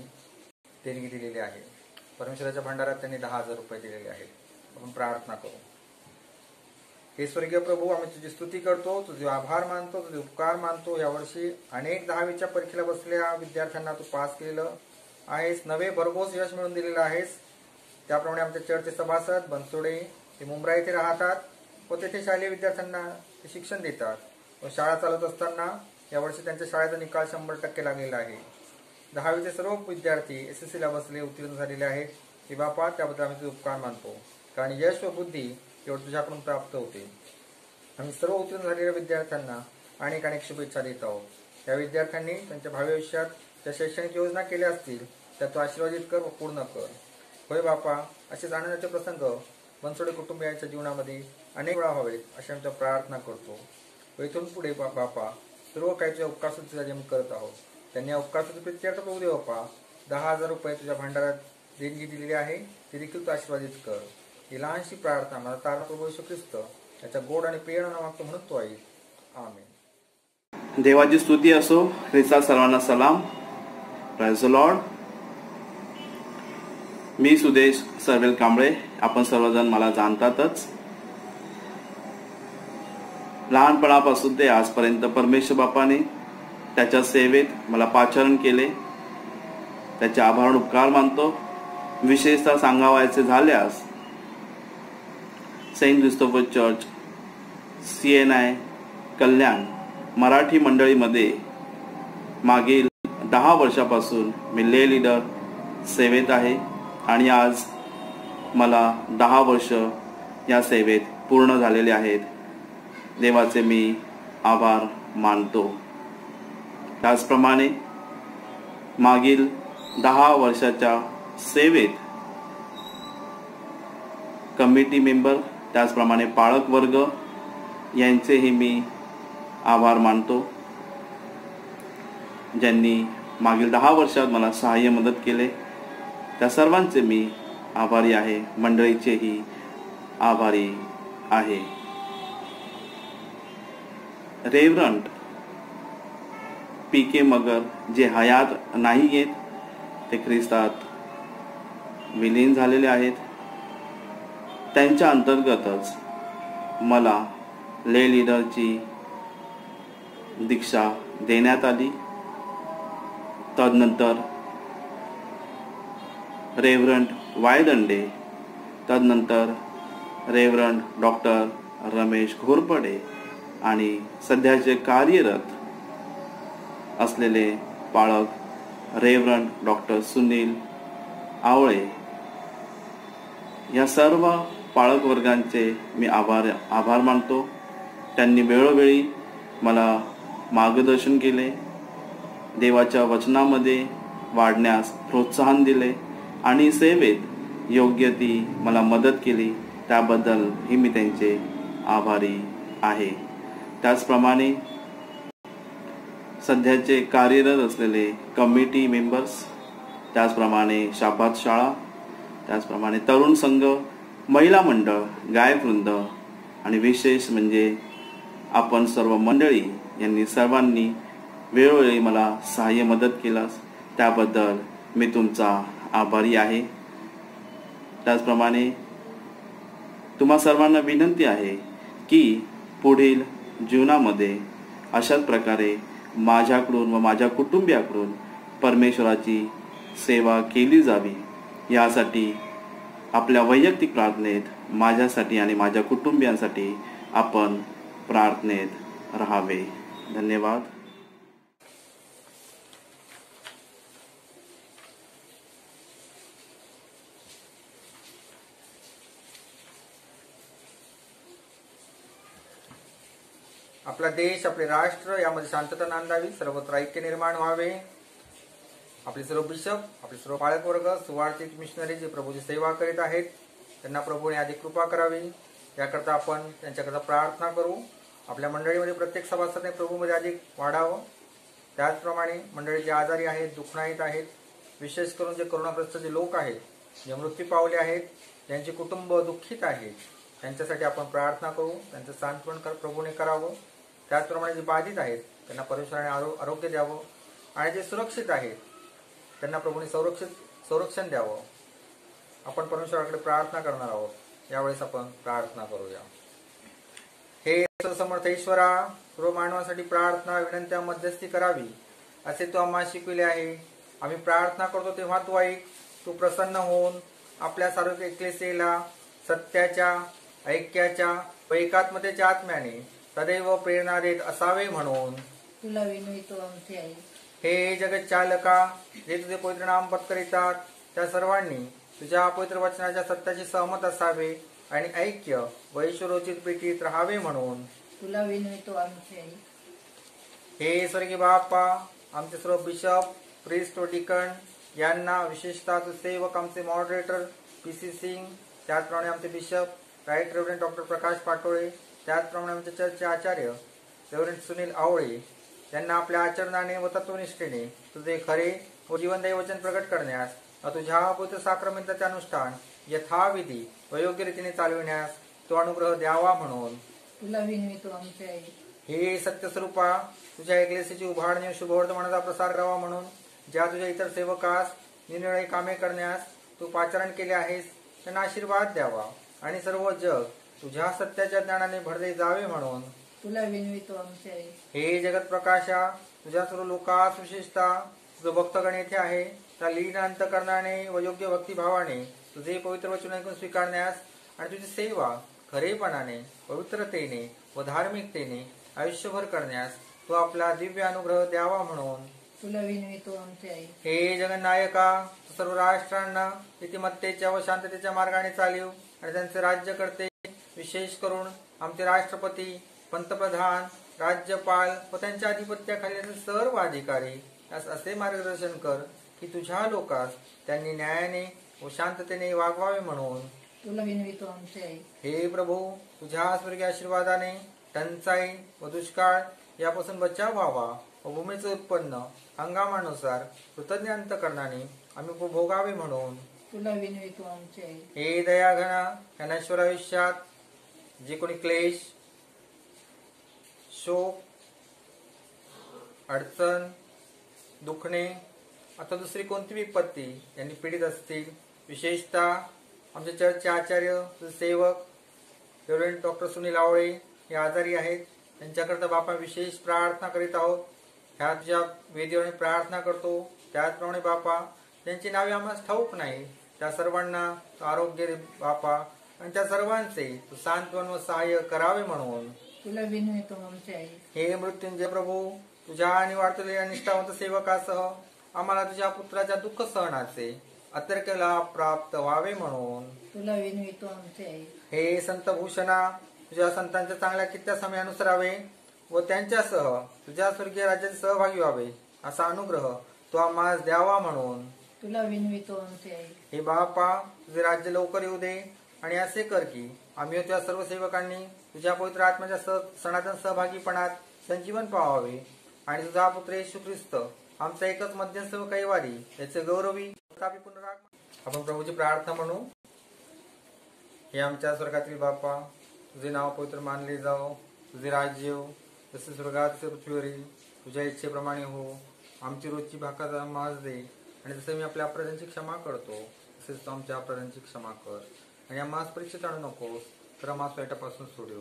देणगी दिलेली आहे. परमेश्वराच्या भंडारात त्यांनी 10,000 रुपये दिलेले आहेत. आपण प्रार्थना करू. हे स्वर्गीय प्रभू, आम्ही तुझी स्तुती करतो, तुझे आभार मानतो, तुझे उपकार मानतो. यावर्षी अनेक 10वीच्या परीक्षेला बसलेल्या विद्यार्थ्यांना तू पास केलेलं आहेस, नवे भरघोस यश मिळवून दिलेलं आहेस. त्याप्रमाणे आमच्या चर्चचे सभासद बनसोडे ते मुंब्रा येथे राहतात, व तेथे शालेय विद्यार्थ्यांना ते शिक्षण देतात व शाळा चालत असताना यावर्षी त्यांच्या शाळेचा निकाल 100% लागलेला आहे. 10वीचे सर्व विद्यार्थी SSCला बसले उत्तीर्ण झालेले आहेत. की बापा त्याबद्दल आम्ही तुझे उपकार मानतो, कारण यश व बुद्धी केवळ तुझ्याकडून प्राप्त होते. आम्ही सर्व उत्तीर्ण झालेल्या विद्यार्थ्यांना अनेक अनेक शुभेच्छा देत आहोत. त्या विद्यार्थ्यांनी त्यांच्या भावी आयुष्यात ज्या शैक्षणिक योजना केल्या असतील त्या तू आशीर्वादित कर व पूर्ण कर. होय बापा, असेच आनंदाचे प्रसंग बनसोडे कुटुंबियांच्या जीवनामध्ये अनेक वेळा व्हावेत अशी आमच्या प्रार्थना करतो. व इथून पुढे बापा सर्व काही तुझ्या उपकार स्तुतीसाठी आम्ही करत आहोत. त्यांनी या उपकार स्तुती प्रित्यर्थ प्रभू दे बापा 10,000 रुपये तुझ्या भांडारात देणगी दिलेली आहे, ती देखील तू आशीर्वादित कर. ही लहानशी प्रार्थना मला तारा प्रभू येशू ख्रिस्त याच्या गोड आणि प्रिय नावात मागतो म्हणून तो ऐक. आमेन. देवाची स्तुती असो. ख्रिस्तात सर्वांना सलाम. Praise the Lord. Me Sudesh surveil Kamble. आपण सर्वजण मला जाणतातच. लहानपणापासून ते आजपर्यंत परमेश्वर बापाने त्याच्या सेवेत मला पाचारण केले. त्याचे आभार उपकार मानतो. विशेषतः सांगावायचे झाल्यास सेंट क्रिस्टोफर चर्च CNI कल्याण मराठी मंडळीमध्ये मागील 10 वर्षापासून मी ले लीडर सेवेत आहे आणि आज मला 10 वर्ष या सेवेत पूर्ण झालेले आहेत. देवाचे मी आभार मानतो. त्याचप्रमाणे मागील 10 वर्षाच्या सेवेत कमिटी मेंबर त्याचप्रमाणे पाळक वर्ग यांचेही मी आभार मानतो, ज्यांनी मागील 10 वर्षात मला सहाय्य मदत केले. त्या सर्वांचे मी आभारी आहे. मंडळीचेही आभारी आहे. रेव्हरंट PK मगर जे हयात नाही आहेत ते ख्रिस्तात विलीन झालेले आहेत. त्यांच्या अंतर्गतच मला ले लीडरची दीक्षा देण्यात आली. तदनंतर रेव्हरंट वायदंडे, तदनंतर रेव्हरंट डॉक्टर रमेश घोरपडे आणि सध्याचे कार्यरत असलेले पाळक रेव्हरंट डॉक्टर सुनील आवळे या सर्व पाळक वर्गांचे मी आभार मानतो. त्यांनी वेळोवेळी मला मार्गदर्शन केले, देवाच्या वचनामध्ये वाढण्यास प्रोत्साहन दिले आणि सेवेत योग्य ती मला मदत केली. त्याबद्दल ही मी त्यांचे आभारी आहे. त्याचप्रमाणे सध्याचे कार्यरत असलेले कमिटी मेंबर्स, त्याचप्रमाणे शाबात शाळा, त्याचप्रमाणे तरुण संघ, महिला मंडळ, गायक वृंद आणि विशेष म्हणजे आपण सर्व मंडळी यांनी सर्वांनी वेळोवेळी मला सहाय्य मदत केलास, त्याबद्दल मी तुमचा आभारी आहे. त्याचप्रमाणे तुम्हा सर्वांना विनंती आहे की पुढील जीवनामध्ये अशाच प्रकारे माझ्याकडून व माझ्या कुटुंबियाकडून परमेश्वराची सेवा केली जावी, यासाठी आपल्या वैयक्तिक प्रार्थनेत माझ्यासाठी आणि माझ्या कुटुंबियांसाठी आपण प्रार्थनेत राहावे. धन्यवाद. आपला देश, आपले राष्ट्र यामध्ये शांतता नांदावी, सर्वत्र ऐक्य निर्माण व्हावे. आपले सर्व बिशप, आपले सर्व पाळक वर्ग, सुवार्थिक मिशनरी जे प्रभूची सेवा करीत आहेत त्यांना प्रभूने अधिक कृपा करावी, याकरता आपण त्यांच्याकरता प्रार्थना करू. आपल्या मंडळीमध्ये प्रत्येक सभासदाने प्रभूमध्ये अधिक वाढावं. त्याचप्रमाणे मंडळी जे आजारी आहेत, दुःखनाईत आहेत, विशेष करून जे करोनाग्रस्त जे लोक आहेत, जे मृत्यू पावले आहेत, ज्यांचे कुटुंब दुःखित आहेत, त्यांच्यासाठी आपण प्रार्थना करू. त्यांचं सांत्वन प्रभूने करावं. त्याचप्रमाणे जे बाधित आहेत त्यांना परमेश्वराने आरोग्य द्यावं आणि जे सुरक्षित आहेत त्यांना प्रभूने संरक्षण द्यावं. आपण परमेश्वराकडे प्रार्थना करणार आहोत. यावेळेस आपण प्रार्थना करूया. हे समर्थ ईश्वरा, सर्व मानवासाठी प्रार्थना, विनंत्या, मध्यस्थी करावी असे तू आम्हाला शिकविले आहे. आम्ही प्रार्थना करतो तेव्हा तू ऐक. तू प्रसन्न होऊन आपल्या सार्वत्रिक एक्लेसियाला सत्याच्या, ऐक्याच्या व एकात्मतेच्या आत्म्याने सदैव प्रेरणा देत असावे म्हणून तुला विनवितो आमची आई. हे जगत चालका, जे तुझे पवित्र नाम पत्करितात त्या सर्वांनी तुझ्या पवित्र वचनाच्या सत्याशी सहमत असावे आणि ऐक्य व ईश्वरोचित प्रीतीत राहावे म्हणून तुला विनवितो आमची आई. हे स्वर्गीय बाप्पा, आमचे सर्व बिशप, प्रिस्ट व डिकन यांना, विशेषतः तो सेवक आमचे मॉडरेटर PC सिंग, त्याचप्रमाणे आमचे बिशप राईट रेव्हरंड डॉक्टर प्रकाश पाटोळे, त्याचप्रमाणे आमचे चर्चचे आचार्य रेव्हरंड सुनील आवळे यांना आपल्या आचरणाने व तत्वनिष्ठेने तुझे खरे व जीवनदायी वचन प्रकट करण्यास व तुझ्या पवित्र साक्रमेंटाचे अनुष्ठान यथाविधी व योग्य रीतीने चालविण्यास तो अनुग्रह द्यावा म्हणून तुला विनवितो आमची आई. हे सत्यस्वरूपा, तुझ्या एकलेसीची उभारणी व शुभवर्तमानाचा प्रसार करावा म्हणून ज्या तुझ्या इतर सेवकास निरनिराळी कामे करण्यास तू पाचारण केले आहेस त्यांना आशीर्वाद द्यावा आणि सर्व जग तुझ्या सत्याच्या ज्ञानाने भरले जावे म्हणून तुला विनवितो आमची आई. हे जगत प्रकाशा, तुझ्या सर्व लोकांस विशेषतः जो भक्तगण येथे आहे त्या लीन अंतकरणाने व योग्य भक्तिभावाने तुझे पवित्र वचन ऐकून स्वीकारण्यास आणि तुझी सेवा खरेपणाने, पवित्रतेने व धार्मिकतेने आयुष्यभर करण्यास तो आपला दिव्य अनुग्रह द्यावा म्हणून तुला विनवितो आमची आई. हे जगन्नायका, तू सर्व राष्ट्रांना नीतिमत्तेच्या व शांततेच्या मार्गाने चालीव आणि त्यांचे राज्य करते, विशेष करून आमचे राष्ट्रपती, पंतप्रधान, राज्यपाल व त्यांच्या अधिपत्याखाली सर्व अधिकारी यास असे मार्गदर्शन कर की तुझ्या लोकास त्यांनी न्यायाने व शांततेने वागवावे म्हणून तुला विनवितो आमची आई. हे प्रभू, तुझ्या स्वर्गीय आशीर्वादाने टंचाई व दुष्काळ यापासून बचाव व्हावा व भूमीचे उत्पन्न हंगामानुसार कृतज्ञ अंतकरणाने आम्ही उपभोगावे म्हणून तुला विनवितो आमची आई. हे दयाघना, या नश्वर आयुष्यात जे कोणी क्लेश, शोक, अडचण, दुखणे आता दुसरी कोणती विपत्ती यांनी पीडित असतील, विशेषतः आमचे चर्चचे आचार्य, सेवक रेव्हरंड डॉक्टर सुनील आवळे हे आजारी आहेत, त्यांच्याकरता बापा विशेष प्रार्थना करीत आहोत. ह्या तुझ्या वेदीवर प्रार्थना करतो. त्याचप्रमाणे बापा, त्यांची नावे आम्हाला ठाऊक नाही, त्या सर्वांना आरोग्य दे बापा आणि त्या सर्वांचे तू सांत्वन व सहाय्य करावे म्हणून तुला विनवितो आमची आई. हे मृत्युंजय प्रभू, तुझ्या निवाडलेल्या निष्ठावंत सेवकासह आम्हाला तुझ्या पुत्राच्या दुःख सहनाचे अतिरेक लाभ प्राप्त व्हावे म्हणून तुला विनवितो आमची आई. हे संत भूषणा, तुझ्या संतांच्या चांगल्या कित्या समय अनुसरावे व त्यांच्यासह तुझ्या स्वर्गीय राज्यात सहभागी व्हावे असा अनुग्रह तो आम्हाला द्यावा म्हणून तुला विनवितो आमची आई. हे बापा, तुझे राज्य लवकर येऊ दे आणि असे कर की आम्ही तुझ्या सर्व सेवकांनी तुझ्या पवित्र आत्म्याच्या सनातन सहभागीपणात संजीवन पावावे आणि तुझा पुत्र येशू ख्रिस्त आमचा एकच मध्यस्थ व कैवारी याचे गौरवी पुनरागमन. आपण प्रभूची प्रार्थना म्हणू. हे आमच्या स्वर्गातील बापा, तुझे नाव पवित्र मानले जाओ, तुझे राज्य येऊ, जसे स्वर्गात तसे पृथ्वीवरील तुझ्या इच्छेप्रमाणे हो. आमची रोजची भाकर माज दे आणि जसं मी आपल्या अपराधांची क्षमा करतो तसेच तू आमच्या अपराधांची क्षमा कर आणि आम्हाला परीक्षेत आणू नकोस तर आम्हाला वाईटापासून सोडव,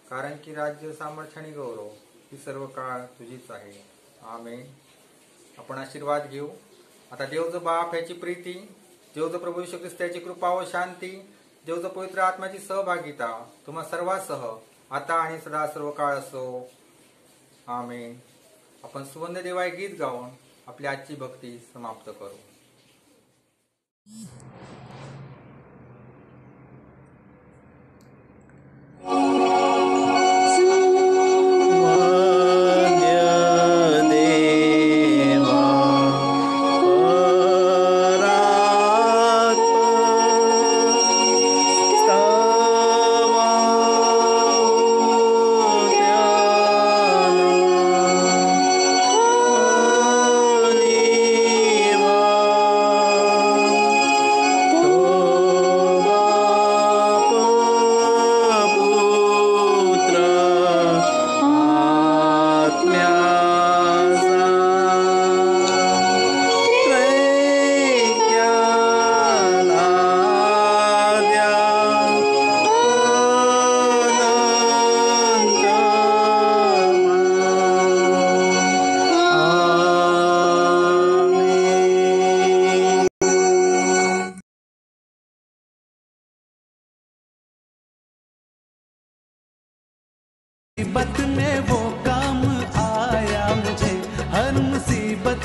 कारण की राज्य, सामर्थ्य आणि गौरव ही सर्व काळ तुझीच आहे. आमेन. आपण आशीर्वाद घेऊ. आता देवचं बाप ह्याची प्रीती, देवचं प्रभू येशू ख्रिस्त याची कृपा व शांती, देवचं पवित्र आत्म्याची सहभागिता तुम्हा सर्वांसह आता आणि सदा सर्व काळ असो. आमेन. आपण सुवंद देवाय गीत गाऊन आपली आजची भक्ती समाप्त करू.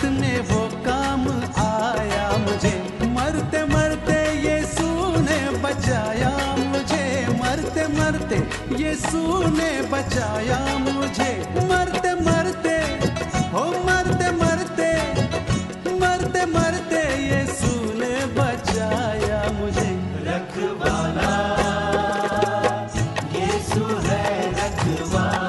वक्त में वो काम आया मुझे, मरते मरते यीशु ने बचाया मुझे, मरते मरते यीशु ने बचाया मुझे, मरते मरते हो मरते मरते मरते मरते यीशु ने बचाया मुझे। रखवाला यीशु है रखवाला।